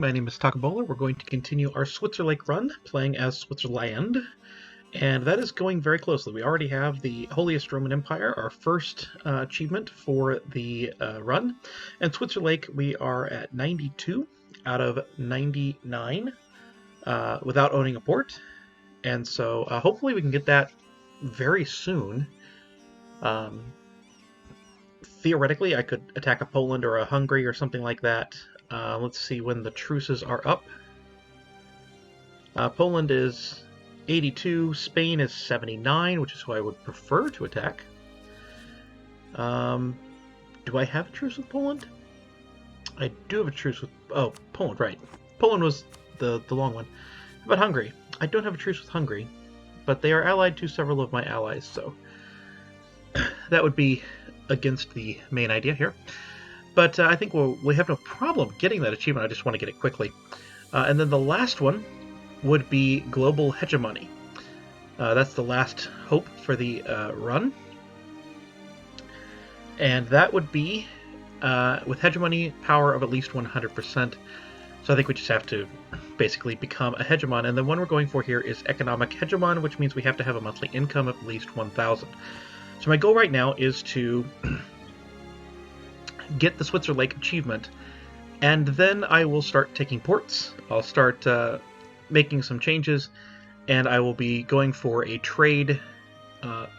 My name is Takabola. We're going to continue our Switzerlake run, playing as Switzerland, and that is going very closely. We already have the Holiest Roman Empire, our first achievement for the run, and Switzerlake we are at 92 out of 99 without owning a port, and so hopefully we can get that very soon. Theoretically, I could attack a Poland or a Hungary or something like that. Let's see when the truces are up. Poland is 82, Spain is 79, which is who I would prefer to attack. Do I have a truce with Poland? I do have a truce with... Oh, Poland, right. Poland was the long one. How about Hungary? I don't have a truce with Hungary, but they are allied to several of my allies, so that would be against the main idea here. But I think we have no problem getting that achievement. I just want to get it quickly. And then the last one would be Global Hegemony. That's the last hope for the run. And that would be with Hegemony power of at least 100%. So I think we just have to basically become a hegemon. And the one we're going for here is Economic Hegemon, which means we have to have a monthly income of at least 1,000. So my goal right now is to get the Switzerlake achievement, and then I will start taking ports. I'll start making some changes, and I will be going for a trade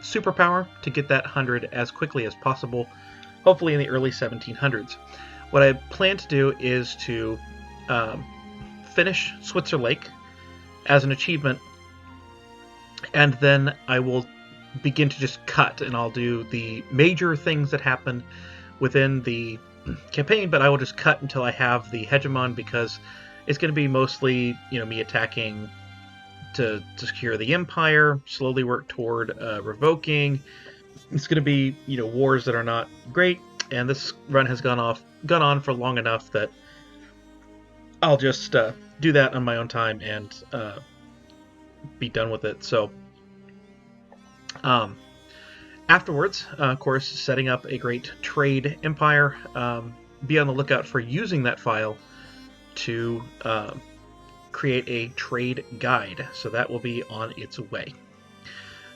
superpower to get that 100 as quickly as possible, hopefully in the early 1700s. What I plan to do is to finish Switzerlake as an achievement, and then I will begin to just cut, and I'll do the major things that happen within the campaign, but I will just cut until I have the hegemon, because it's going to be mostly, me attacking to secure the empire, slowly work toward revoking. It's going to be, wars that are not great, and this run has gone on for long enough that I'll just do that on my own time and be done with it. So afterwards, of course, setting up a great trade empire. Be on the lookout for using that file to create a trade guide. So that will be on its way.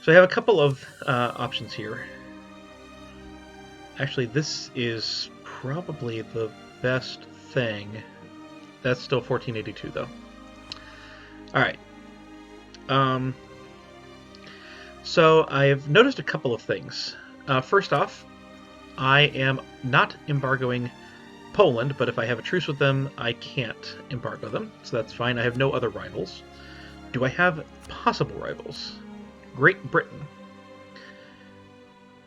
So I have a couple of options here. Actually, this is probably the best thing. That's still 1482, though. All right. So I've noticed a couple of things. First off, I am not embargoing Poland, but if I have a truce with them, I can't embargo them, so that's fine. I have no other rivals. Do I have possible rivals? Great Britain.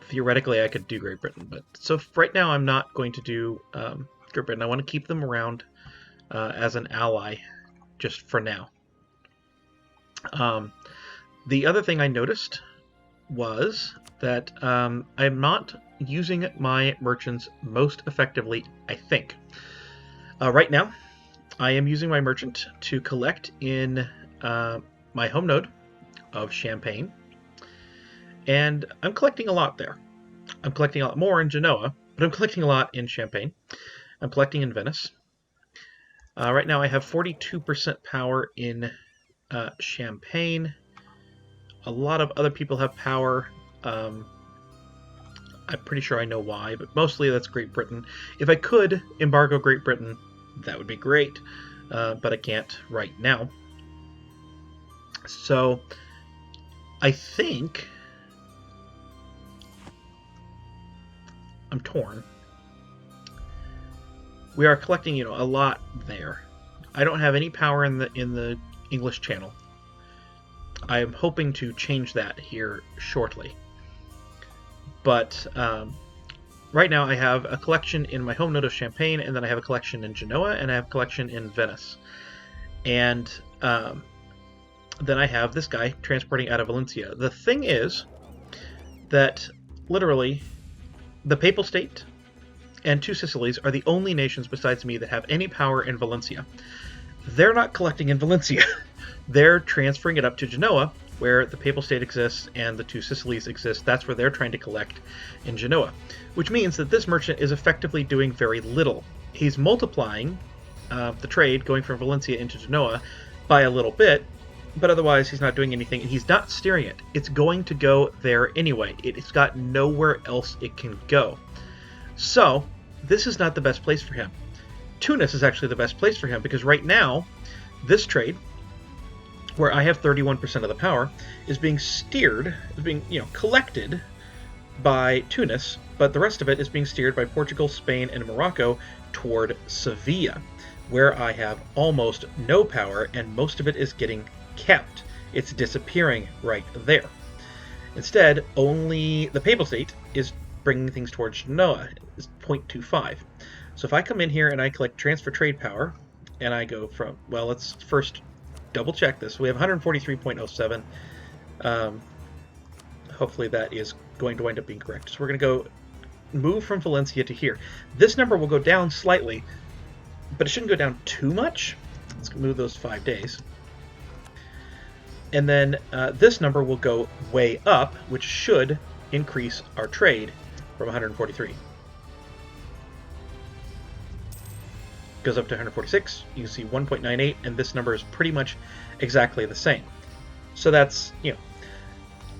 Theoretically, I could do Great Britain, but so right now I'm not going to do Great Britain. I want to keep them around as an ally, just for now. The other thing I noticed was that I'm not using my merchants most effectively, I think. Right now, I am using my merchant to collect in my home node of Champagne, and I'm collecting a lot there. I'm collecting a lot more in Genoa, but I'm collecting a lot in Champagne. I'm collecting in Venice. Right now I have 42% power in Champagne. A lot of other people have power. I'm pretty sure I know why, but mostly that's Great Britain. If I could embargo Great Britain, that would be great, but I can't right now. So I think I'm torn. We are collecting, a lot there. I don't have any power in the English Channel. I am hoping to change that here shortly. But right now I have a collection in my home node of Champagne, and then I have a collection in Genoa, and I have a collection in Venice. And then I have this guy transporting out of Valencia. The thing is that literally the Papal State and Two Sicilies are the only nations besides me that have any power in Valencia. They're not collecting in Valencia. They're transferring it up to Genoa, where the Papal State exists and the Two Sicilies exist. That's where they're trying to collect in Genoa, which means that this merchant is effectively doing very little. He's multiplying the trade going from Valencia into Genoa by a little bit, but otherwise he's not doing anything, and he's not steering it. It's going to go there anyway. It's got nowhere else it can go. So this is not the best place for him. Tunis is actually the best place for him, because right now this trade, where I have 31% of the power, is being steered, is being collected by Tunis, but the rest of it is being steered by Portugal, Spain, and Morocco toward Sevilla, where I have almost no power, and most of it is getting kept. It's disappearing right there. Instead, only the Papal State is bringing things towards Genoa, is 0.25. So if I come in here and I click Transfer Trade Power, and I go from, well, let's first double check this. We have 143.07. Hopefully that is going to wind up being correct. So we're going to go move from Valencia to here. This number will go down slightly, but it shouldn't go down too much. Let's move those 5 days. And then this number will go way up, which should increase our trade from 143. Goes up to 146. You can see 1.98, and this number is pretty much exactly the same. So that's,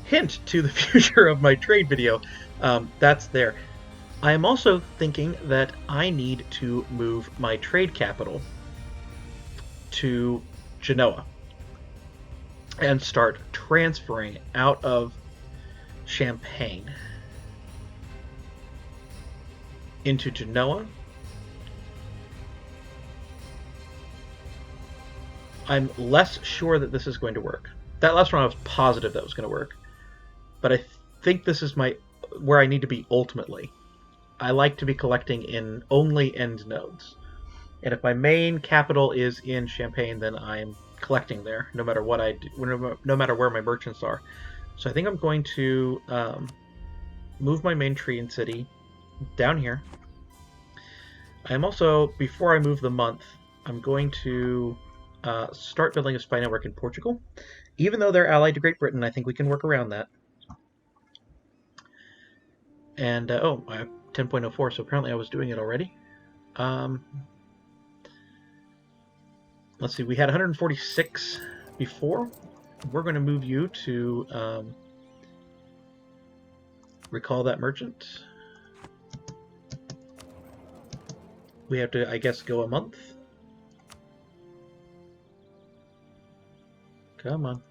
hint to the future of my trade video. That's there. I am also thinking that I need to move my trade capital to Genoa and start transferring out of Champagne into Genoa. I'm less sure that this is going to work. That last one I was positive that was going to work, but I think this is where I need to be ultimately. I like to be collecting in only end nodes, and if my main capital is in Champagne, then I'm collecting there, no matter what I do, no matter where my merchants are. So I think I'm going to move my main tree and city down here. I am also, before I move the month, I'm going to start building a spy network in Portugal. Even though they're allied to Great Britain, I think we can work around that. And, oh, I have 10.04, so apparently I was doing it already. Let's see, we had 146 before. We're going to move you to recall that merchant. We have to, I guess, go a month. Come on.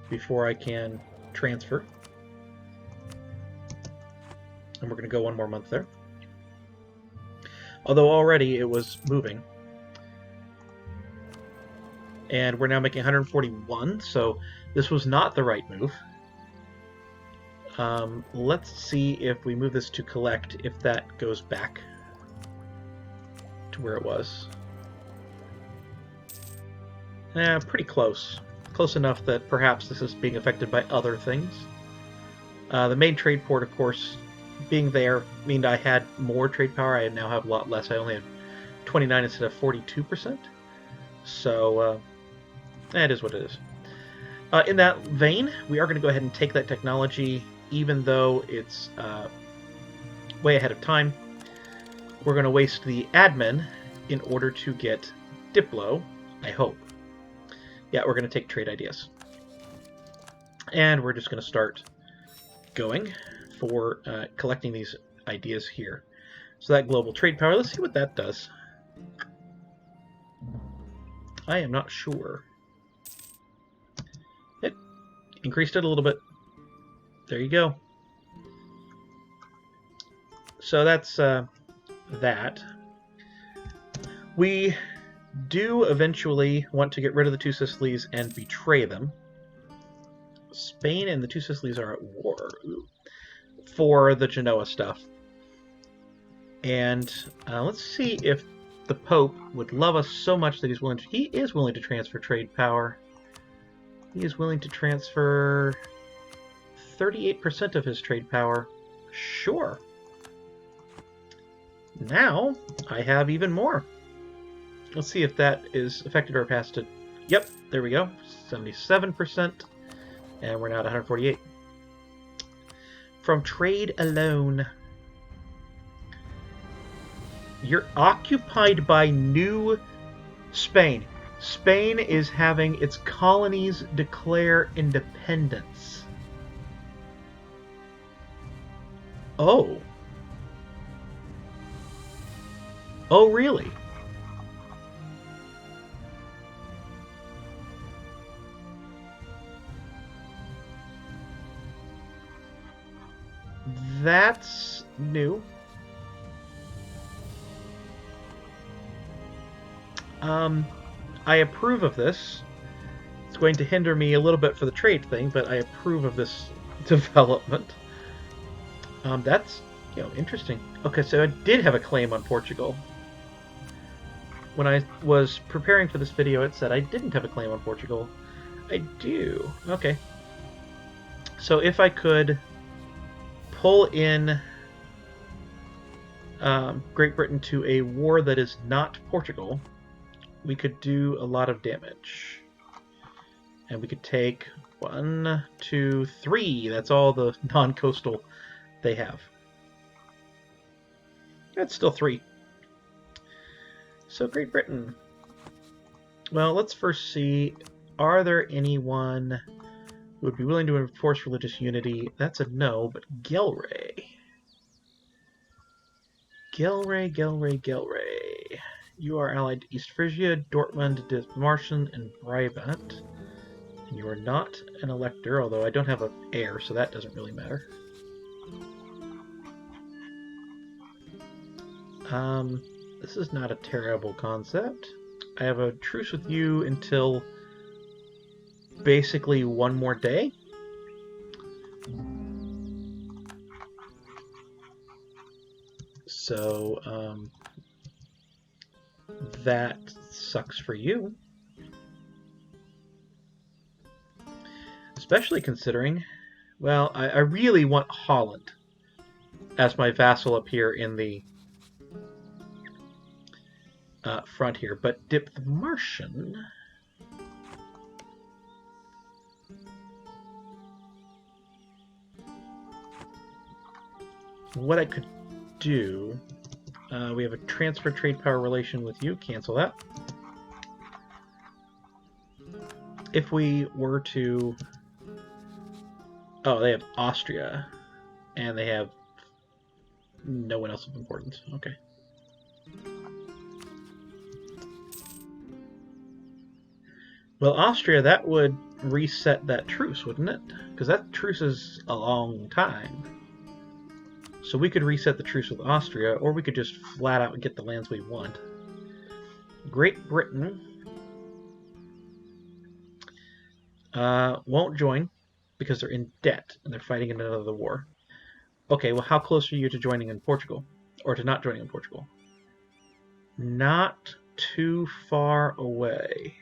Before I can transfer. And we're going to go one more month there. Although already it was moving. And we're now making 141, so this was not the right move. Let's see if we move this to collect, if that goes back to where it was. Pretty close. Close enough that perhaps this is being affected by other things. The main trade port, of course, being there meant I had more trade power. I now have a lot less. I only have 29 instead of 42%. So, that is what it is. In that vein, we are going to go ahead and take that technology, even though it's way ahead of time. We're going to waste the admin in order to get Diplo, I hope. Yeah, we're going to take trade ideas. And we're just going to start going for collecting these ideas here. So that global trade power, let's see what that does. I am not sure. It increased it a little bit. There you go. So that's that. We do eventually want to get rid of the two Sicilies and betray them. Spain and the two Sicilies are at war for the Genoa stuff. And let's see if the Pope would love us so much that he is willing to transfer trade power. He is willing to transfer 38% of his trade power. Sure. Now I have even more. Let's see if that is affected or passed to... Yep, there we go. 77%. And we're now at 148. From trade alone. You're occupied by New Spain. Spain is having its colonies declare independence. Oh. Oh, really? That's new. I approve of this. It's going to hinder me a little bit for the trade thing, but I approve of this development. That's, interesting. Okay, so I did have a claim on Portugal. When I was preparing for this video, it said I didn't have a claim on Portugal. I do. Okay. So if I could pull in Great Britain to a war that is not Portugal, we could do a lot of damage. And we could take 1, 2, 3. That's all the non-coastal they have. That's still 3. So Great Britain. Well, let's first see, are there anyone who would be willing to enforce religious unity? That's a no, but Gelre. Gelre. You are allied to East Frisia, Dortmund, Dithmarschen, and Brabant. And you are not an elector, although I don't have an heir, so that doesn't really matter. This is not a terrible concept. I have a truce with you until basically one more day. So, that sucks for you. Especially considering, well, I really want Holland as my vassal up here in the front here, but Dithmarschen. What I could do, we have a transfer trade power relation with you, cancel that. If we were to, oh, they have Austria, and they have no one else of importance, okay. Well, Austria, that would reset that truce, wouldn't it? Because that truce is a long time. So we could reset the truce with Austria, or we could just flat out get the lands we want. Great Britain won't join because they're in debt and they're fighting in another war. Okay, well, how close are you to joining in Portugal? Or to not joining in Portugal? Not too far away.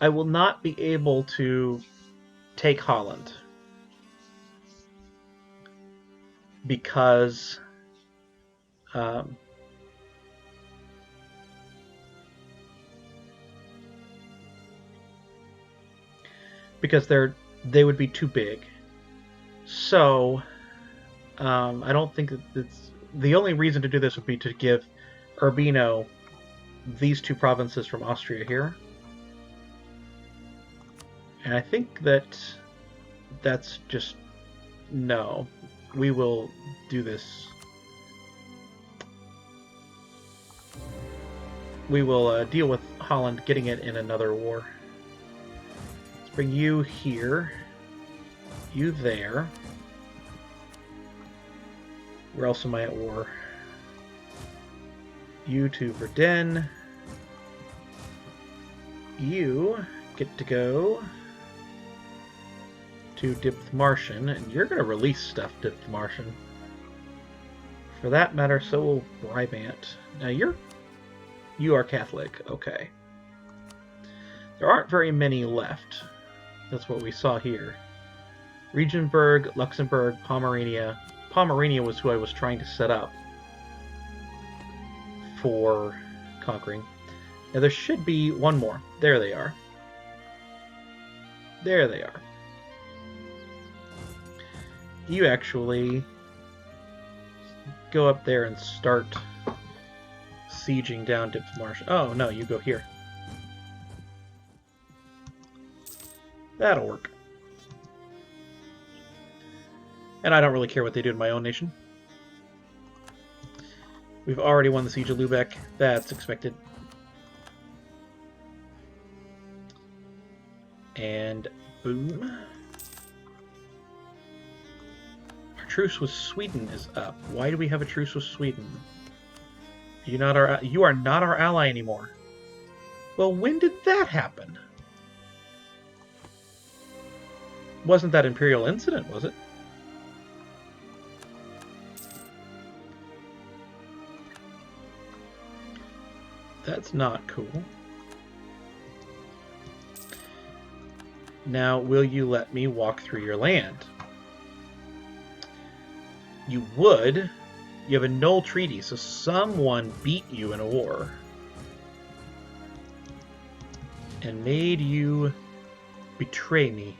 I will not be able to take Holland because they would be too big. So I don't think that it's the only reason to do this would be to give Urbino these 2 provinces from Austria here. And I think that's just no. We will do this. We will deal with Holland getting it in another war. Let's bring you here. You there. Where else am I at war? You to Verdun. You get to go to Dithmarschen, and you're going to release stuff, Dithmarschen. For that matter, so will Brabant. Now you are Catholic, okay. There aren't very many left. That's what we saw here. Regensburg, Luxembourg, Pomerania. Pomerania was who I was trying to set up for conquering. Now there should be one more. There they are. There they are. You actually go up there and start sieging down Diplomarsh. Oh, no, you go here. That'll work. And I don't really care what they do to my own nation. We've already won the Siege of Lubeck. That's expected. And boom. Our truce with Sweden is up. Why do we have a truce with Sweden? You are not our ally anymore. Well, when did that happen? Wasn't that Imperial Incident, was it? That's not cool. Now, will you let me walk through your land? You would. You have a null treaty, so someone beat you in a war. And made you betray me.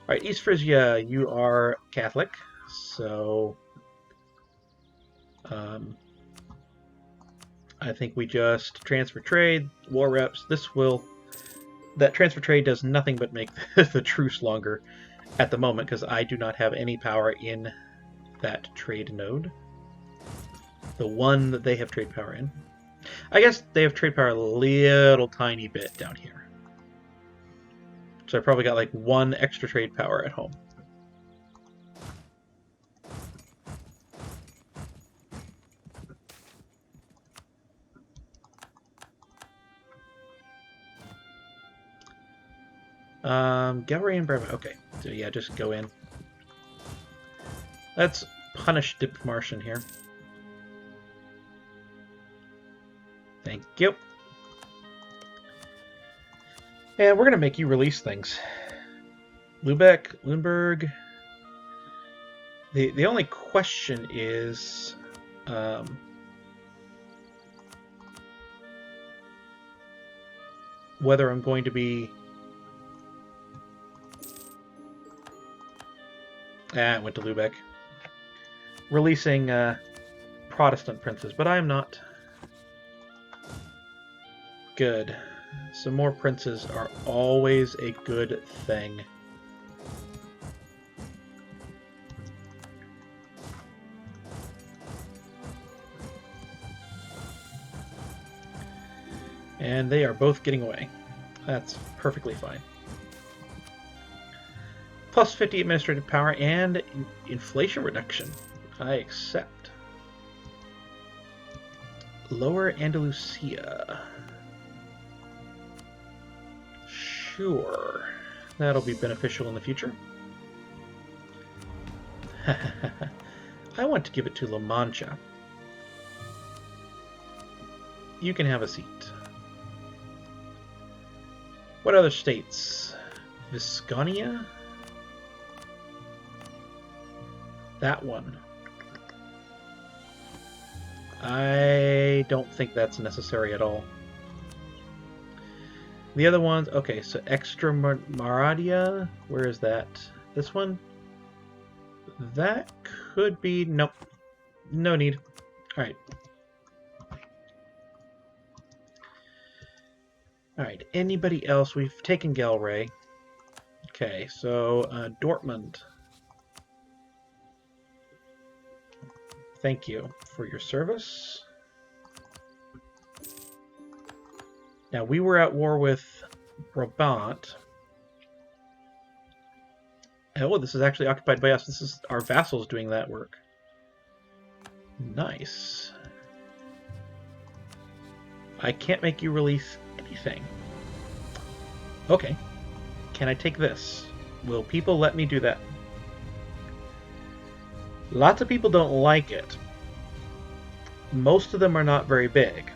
Alright, East Frisia, you are Catholic, so I think we just transfer trade, war reps. That transfer trade does nothing but make the truce longer at the moment, because I do not have any power in that trade node. The one that they have trade power in. I guess they have trade power a little tiny bit down here. So I probably got like one extra trade power at home. Gallery and Brahma. Okay, so yeah, just go in. Let's punish Dipmartian here. Thank you. And we're going to make you release things. Lubeck, Lundberg. The only question is... whether I'm going to be... it went to Lubeck. Releasing Protestant princes, but I am not. Good. Some more princes are always a good thing. And they are both getting away. That's perfectly fine. Plus 50 administrative power and inflation reduction. I accept. Lower Andalusia. Sure. That'll be beneficial in the future. I want to give it to La Mancha. You can have a seat. What other states? Visconia? That one. I don't think that's necessary at all. The other ones, okay, so Extra Maradia, where is that? This one? That could be, nope, no need. Alright. Alright, anybody else? We've taken Galray. Okay, so Dortmund. Thank you for your service. Now, we were at war with Brabant. Oh, this is actually occupied by us. This is our vassals doing that work. Nice. I can't make you release anything. Okay. Can I take this? Will people let me do that? Lots of people don't like it. Most of them are not very big.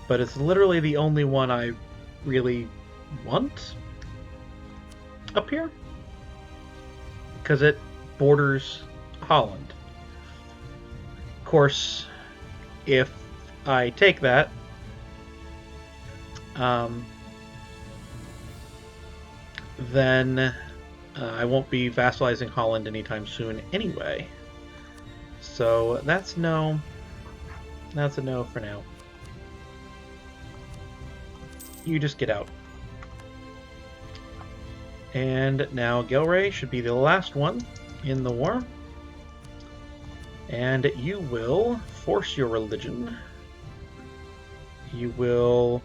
but it's literally the only one I really want up here, because it borders Holland. Of course, if I take that, then I won't be vassalizing Holland anytime soon anyway. So that's no. That's a no for now. You just get out. And now Gelray should be the last one in the war. And you will force your religion. You will...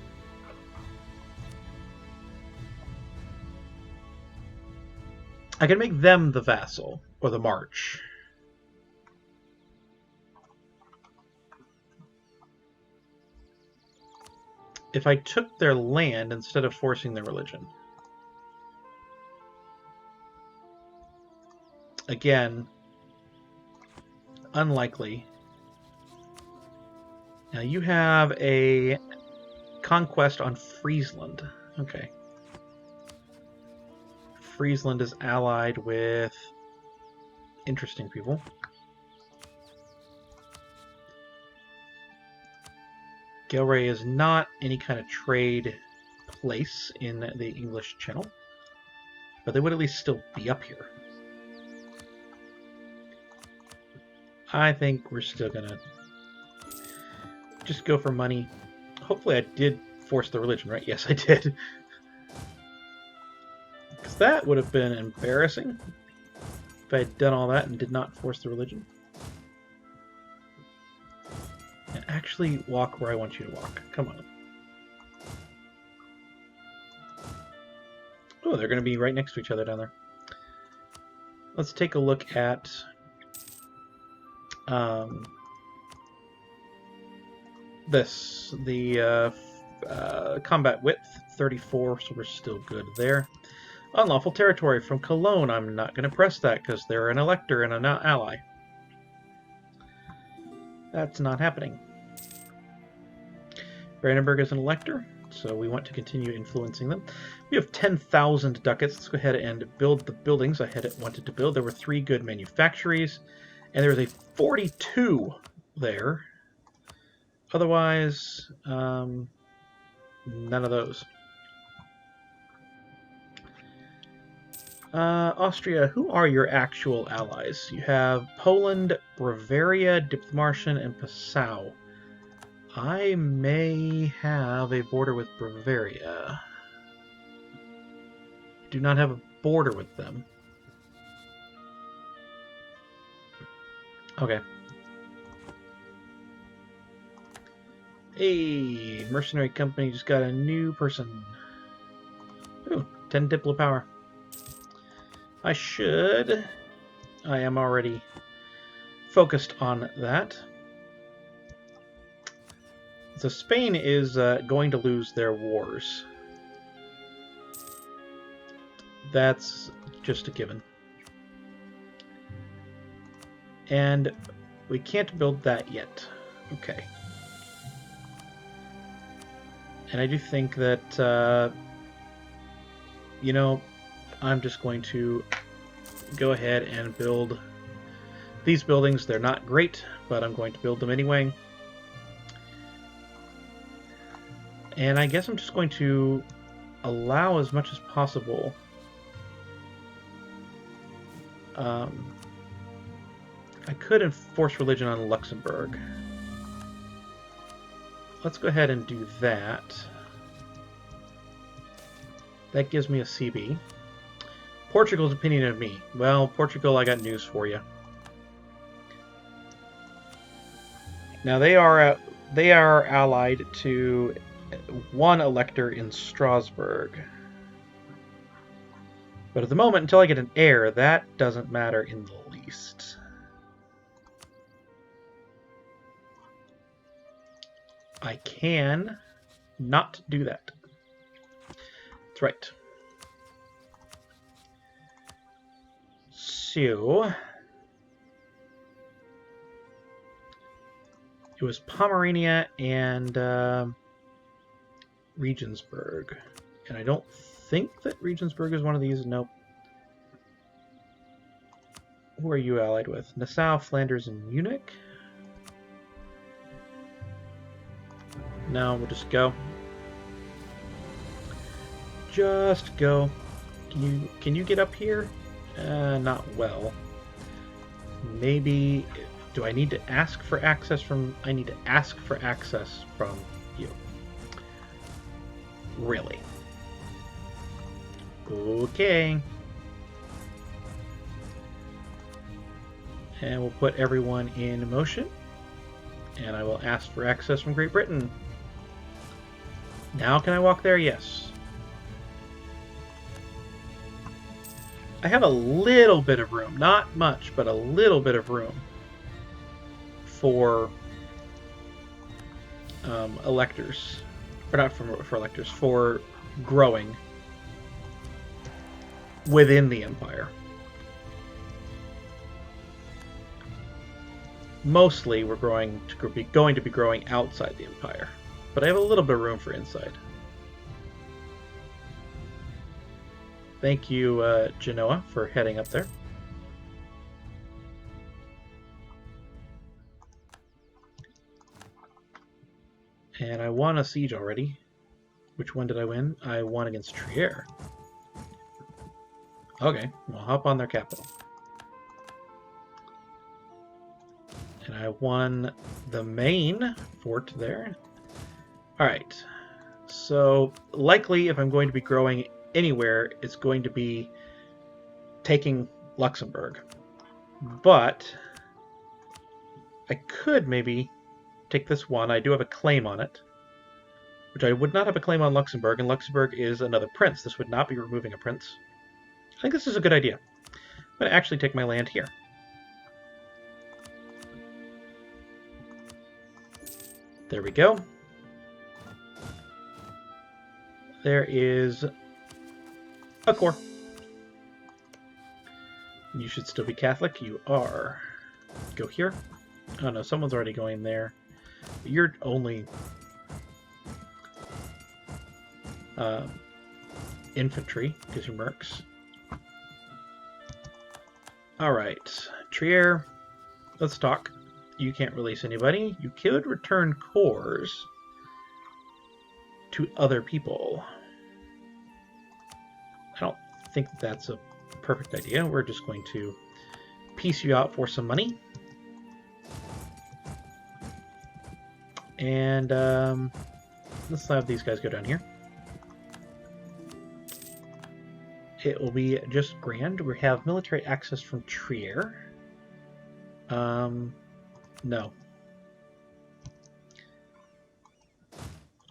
I can make them the vassal, or the march. If I took their land instead of forcing their religion. Again, unlikely. Now you have a conquest on Friesland. Okay. Friesland is allied with interesting people. Gelray is not any kind of trade place in the English Channel, but they would at least still be up here. I think we're still gonna just go for money. Hopefully I did force the religion, right? Yes, I did. Because that would have been embarrassing if I had done all that and did not force the religion. And actually walk where I want you to walk. Come on. Oh, they're going to be right next to each other down there. Let's take a look at this. The combat width, 34, so we're still good there. Unlawful territory from Cologne. I'm not going to press that because they're an elector and an ally. That's not happening. Brandenburg is an elector, so we want to continue influencing them. We have 10,000 ducats. Let's go ahead and build the buildings I had wanted to build. There were 3 good manufactories, and there was a 42 there. Otherwise, none of those. Austria, who are your actual allies? You have Poland, Bavaria, Diplomartian, and Passau. I may have a border with Bavaria. Do not have a border with them. Okay. Hey, mercenary company just got a new person. Ooh, 10 Diplo power. I am already focused on that. So Spain is going to lose their wars. That's just a given. And we can't build that yet. Okay. And I do think that, you know, I'm just going to go ahead and build these buildings. They're not great, but I'm going to build them anyway. And I guess I'm just going to allow as much as possible I could enforce religion on Luxembourg. Let's go ahead and do that. That gives me a CB. Portugal's opinion of me. Well, Portugal, I got news for you. Now they are allied to one elector in Strasbourg. But at the moment, until I get an heir, that doesn't matter in the least. I can not do that. That's right. So it was Pomerania and Regensburg. And I don't think that Regensburg is one of these. Nope. Who are you allied with? Nassau, Flanders, and Munich? No, we'll just go. Just go. Can you get up here? Not well. Maybe... Do I need to ask for access from... I need to ask for access from you. Really? Okay. And we'll put everyone in motion. And I will ask for access from Great Britain. Now can I walk there? Yes. I have a little bit of room. Not much, but a little bit of room for electors. Or not for electors, for growing within the Empire. Mostly we're going to be growing outside the Empire. But I have a little bit of room for inside. Thank you, Genoa, for heading up there. And I won a siege already. Which one did I win? I won against Trier. Okay, we'll hop on their capital. And I won the main fort there. Alright, so likely if I'm going to be growing anywhere, it's going to be taking Luxembourg. But I could maybe take this one. I do have a claim on it, which I would not have a claim on Luxembourg, and Luxembourg is another prince. This would not be removing a prince. I think this is a good idea. I'm going to actually take my land here. There we go. There is a core. You should still be Catholic. You are. Go here. Oh no, someone's already going there. You're only infantry because you're mercs. Alright, Trier, let's talk. You can't release anybody. You could return cores to other people. I don't think that's a perfect idea. We're just going to piece you out for some money. And let's have these guys go down here. It will be just grand. We have military access from Trier. No.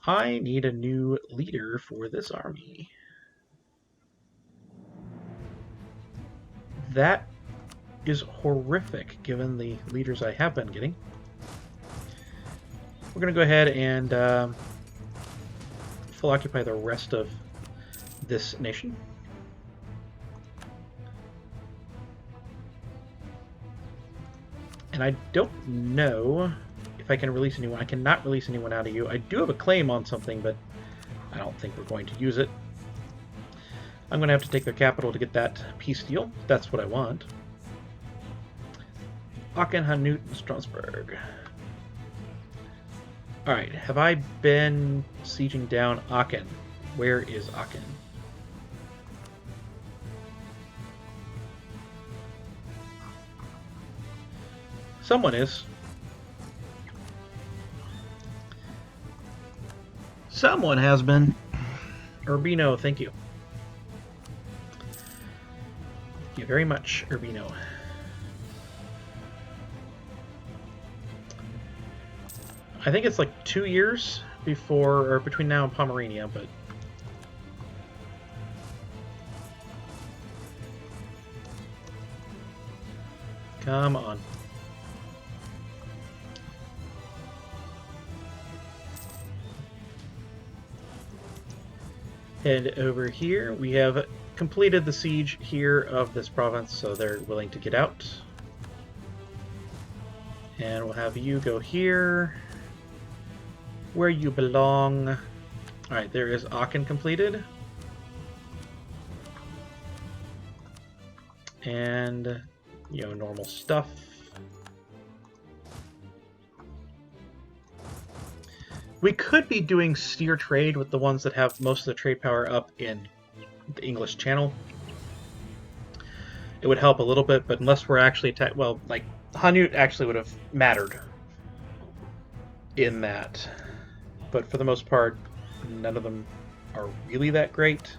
I need a new leader for this army. That is horrific, given the leaders I have been getting. We're going to go ahead and full occupy the rest of this nation. And I don't know if I can release anyone. I cannot release anyone out of you. I do have a claim on something, but I don't think we're going to use it. I'm going to have to take their capital to get that peace deal. That's what I want. Aachen, Hanut, and Strasbourg. Alright, have I been sieging down Aachen? Where is Aachen? Someone is. Someone has been. Urbino, thank you. Thank you very much, Urbino. I think it's like 2 years before, or between now and Pomerania, but come on. Head over here. We have completed the siege here of this province, so they're willing to get out. And we'll have you go here, where you belong. Alright, there is Aachen completed. And, you know, normal stuff. We could be doing steer trade with the ones that have most of the trade power up in the English Channel. It would help a little bit, but unless we're actually well, like, Hanut actually would have mattered in that. But for the most part, none of them are really that great.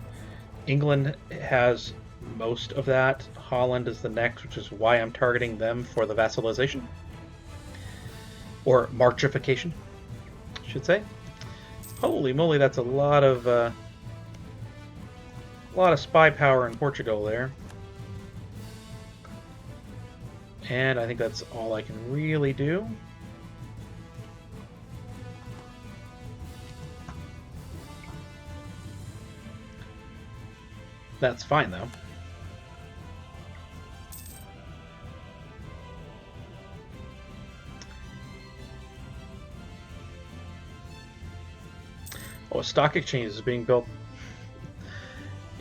England has most of that. Holland is the next, which is why I'm targeting them for the vassalization. Or marchification, I should say. Holy moly, that's a lot of spy power in Portugal there. And I think that's all I can really do. That's fine, though. Oh, a stock exchange is being built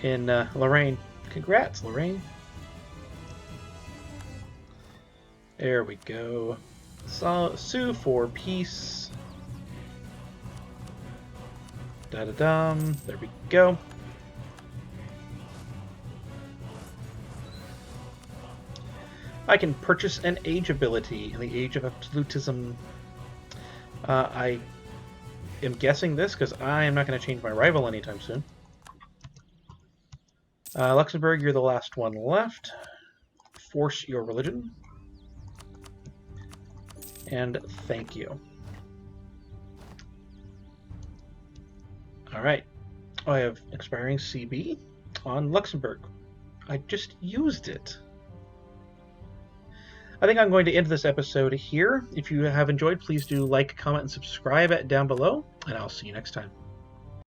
in Lorraine. Congrats, Lorraine. There we go. So, sue for peace. Da-da-dum. There we go. I can purchase an age ability in the Age of Absolutism. I am guessing this because I am not going to change my rival anytime soon. Luxembourg, you're the last one left. Force your religion. And thank you. Alright. I have expiring CB on Luxembourg. I just used it. I think I'm going to end this episode here. If you have enjoyed, please do like, comment, and subscribe down below, and I'll see you next time.